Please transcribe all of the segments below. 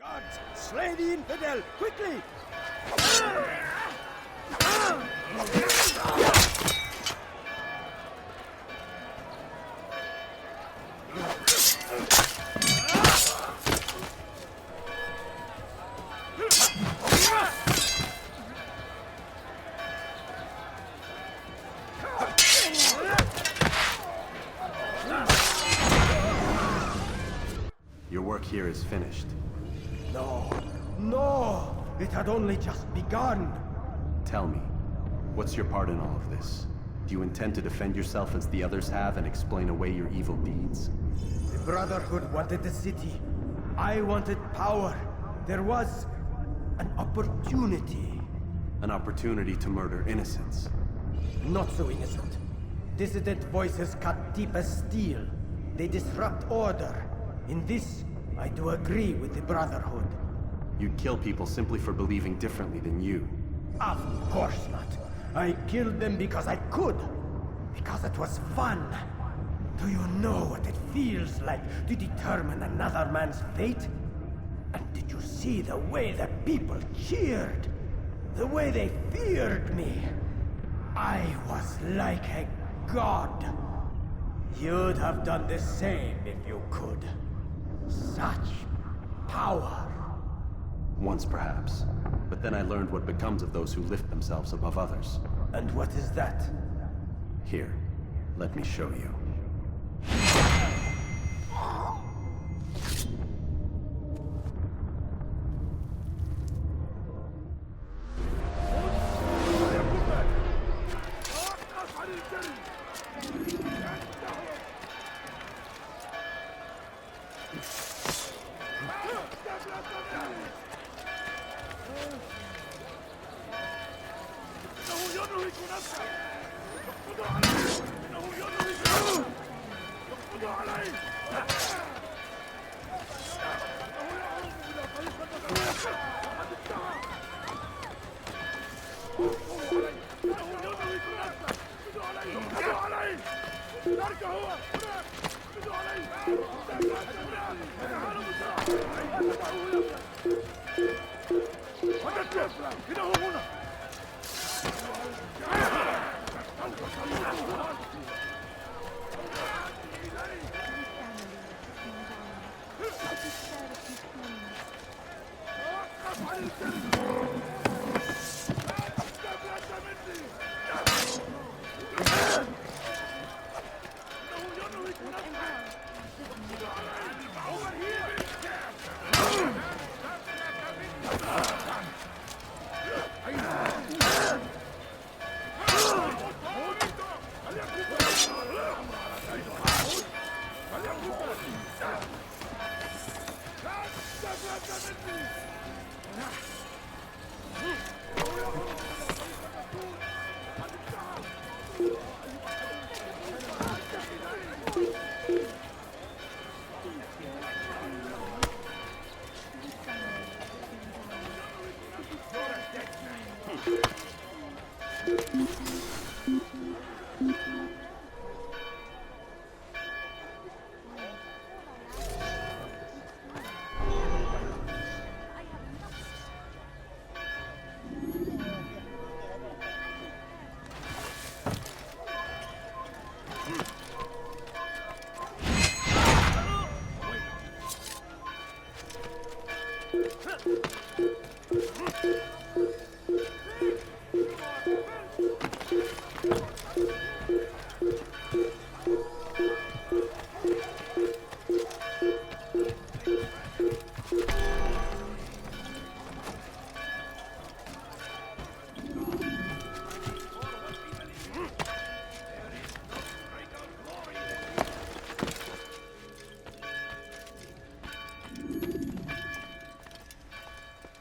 Guards, slay the infidel, quickly! Your work here is finished. No, no! It had only just begun! Tell me, what's your part in all of this? Do you intend to defend yourself as the others have and explain away your evil deeds? The Brotherhood wanted the city. I wanted power. There was an opportunity. An opportunity to murder innocents. Not so innocent. Dissident voices cut deep as steel. They disrupt order. In this, I do agree with the Brotherhood. You'd kill people simply for believing differently than you. Of course not. I killed them because I could. Because it was fun. Do you know what it feels like to determine another man's fate? And did you see the way the people cheered? The way they feared me? I was like a god. You'd have done the same if you could. Such power. Once perhaps. But then I learned what becomes of those who lift themselves above others. And what is that? Here, let me show you.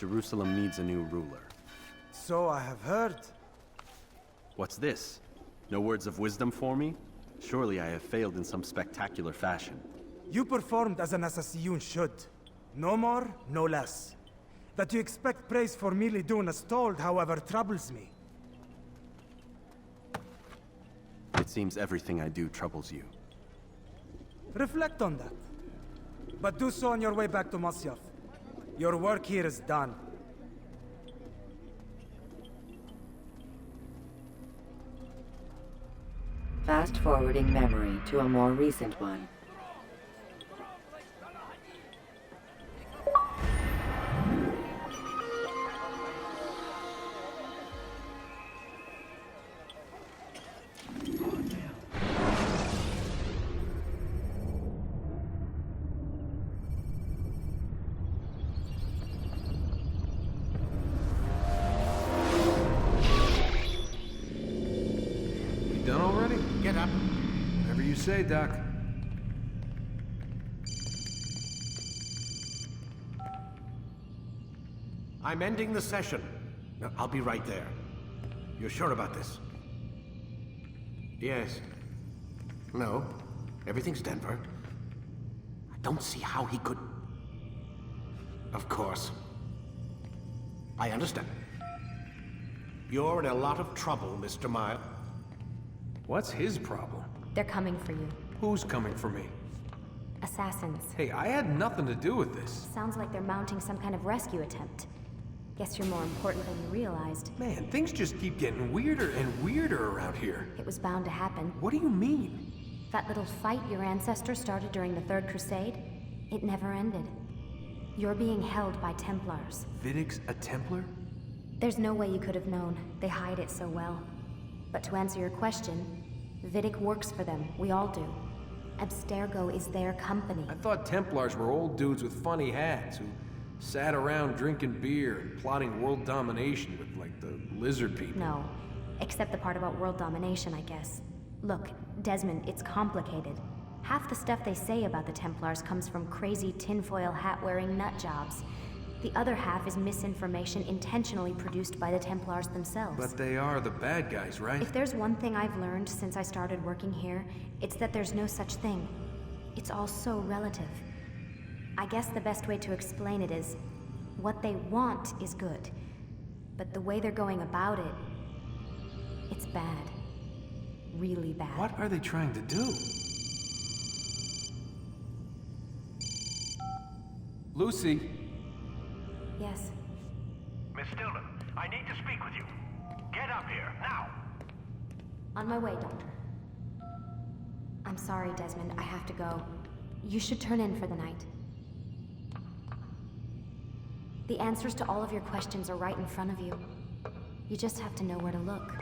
Jerusalem needs a new ruler. So I have heard. What's this? No words of wisdom for me? Surely I have failed in some spectacular fashion. You performed as an assassin should. No more, no less. That you expect praise for merely doing as told, however, troubles me. It seems everything I do troubles you. Reflect on that. But do so on your way back to Masyaf. Your work here is done. Fast-forwarding memory to a more recent one. Done already? Get up. Whatever you say, Doc. I'm ending the session. No, I'll be right there. You're sure about this? Yes. No. Everything's Denver. I don't see how he could... Of course. I understand. You're in a lot of trouble, Mr. Mile. What's his problem? They're coming for you. Who's coming for me? Assassins. Hey, I had nothing to do with this. Sounds like they're mounting some kind of rescue attempt. Guess you're more important than you realized. Man, things just keep getting weirder and weirder around here. It was bound to happen. What do you mean? That little fight your ancestor started during the Third Crusade, it never ended. You're being held by Templars. Vidic's a Templar? There's no way you could have known. They hide it so well. But to answer your question, Vidic works for them. We all do. Abstergo is their company. I thought Templars were old dudes with funny hats who sat around drinking beer and plotting world domination with, like, the lizard people. No, except the part about world domination, I guess. Look, Desmond, it's complicated. Half the stuff they say about the Templars comes from crazy tinfoil hat-wearing nut jobs. The other half is misinformation intentionally produced by the Templars themselves. But they are the bad guys, right? If there's one thing I've learned since I started working here, it's that there's no such thing. It's all so relative. I guess the best way to explain it is, what they want is good. But the way they're going about it, it's bad. Really bad. What are they trying to do? Lucy? Yes. Miss Stillman, I need to speak with you. Get up here, now! On my way, Doctor. I'm sorry, Desmond. I have to go. You should turn in for the night. The answers to all of your questions are right in front of you. You just have to know where to look.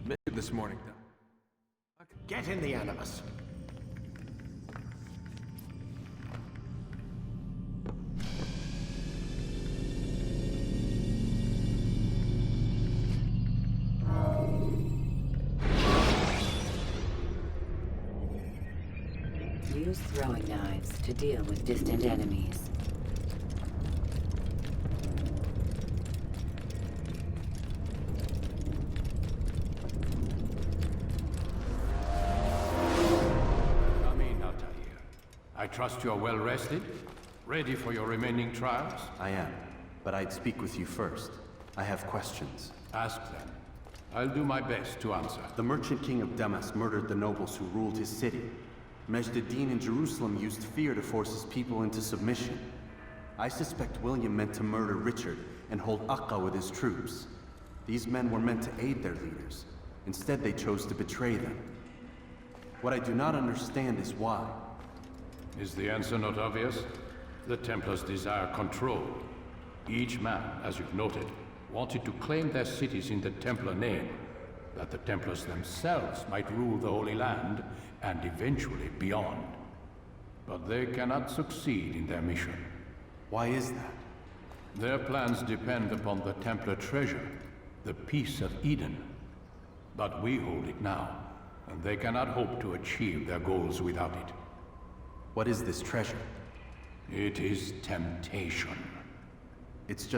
Missed you this morning, Doc. Get in the Animus. Use throwing knives to deal with distant enemies. I trust you're well rested, ready for your remaining trials? I am, but I'd speak with you first. I have questions. Ask them. I'll do my best to answer. The merchant king of Damas murdered the nobles who ruled his city. Majd-Addin in Jerusalem used fear to force his people into submission. I suspect William meant to murder Richard and hold Akka with his troops. These men were meant to aid their leaders. Instead, they chose to betray them. What I do not understand is why. Is the answer not obvious? The Templars desire control. Each man, as you've noted, wanted to claim their cities in the Templar name, that the Templars themselves might rule the Holy Land and eventually beyond. But they cannot succeed in their mission. Why is that? Their plans depend upon the Templar treasure, the Peace of Eden. But we hold it now, and they cannot hope to achieve their goals without it. What is this treasure? It is temptation. It's just